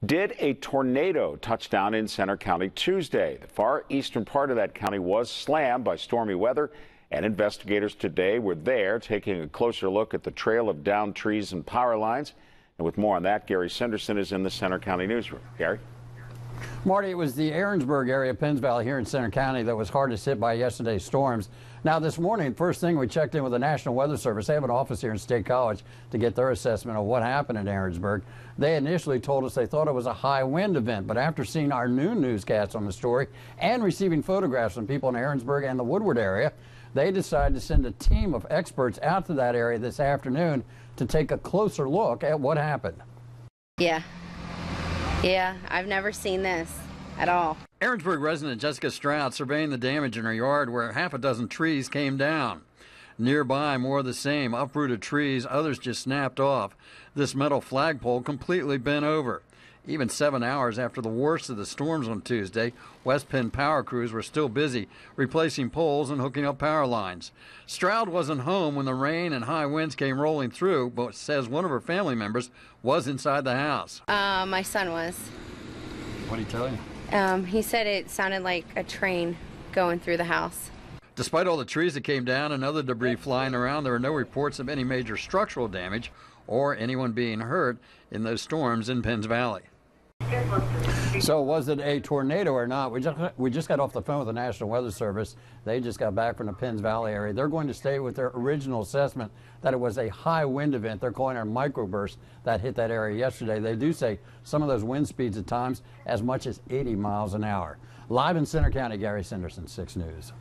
Did a tornado touch down in Centre County Tuesday? The far eastern part of that county was slammed by stormy weather, and investigators today were there taking a closer look at the trail of downed trees and power lines. And with more on that, Gary Sinderson is in the Centre County newsroom. Gary? Marty, it was the Aaronsburg area of Penns Valley here in Centre County that was hardest hit by yesterday's storms. Now this morning, first thing, we checked in with the National Weather Service. They have an office here in State College to get their assessment of what happened in Aaronsburg. They initially told us they thought it was a high wind event, but after seeing our noon newscast on the story and receiving photographs from people in Aaronsburg and the Woodward area, they decided to send a team of experts out to that area this afternoon to take a closer look at what happened. Yeah, I've never seen this at all. Aaronsburg resident Jessica Stroud surveying the damage in her yard where half a dozen trees came down. Nearby, more of the same, uprooted trees, others just snapped off. This metal flagpole completely bent over. Even 7 hours after the worst of the storms on Tuesday, West Penn power crews were still busy replacing poles and hooking up power lines. Stroud wasn't home when the rain and high winds came rolling through, but says one of her family members was inside the house. My son was. What did he tell you? He said it sounded like a train going through the house. Despite all the trees that came down and other debris flying around, there are no reports of any major structural damage or anyone being hurt in those storms in Penns Valley. So was it a tornado or not? We just got off the phone with the National Weather Service. They just got back from the Penns Valley area. They're going to stay with their original assessment that it was a high wind event. They're calling it a microburst that hit that area yesterday. They do say some of those wind speeds at times as much as 80 miles an hour. Live in Centre County, Gary Sinderson, 6 News.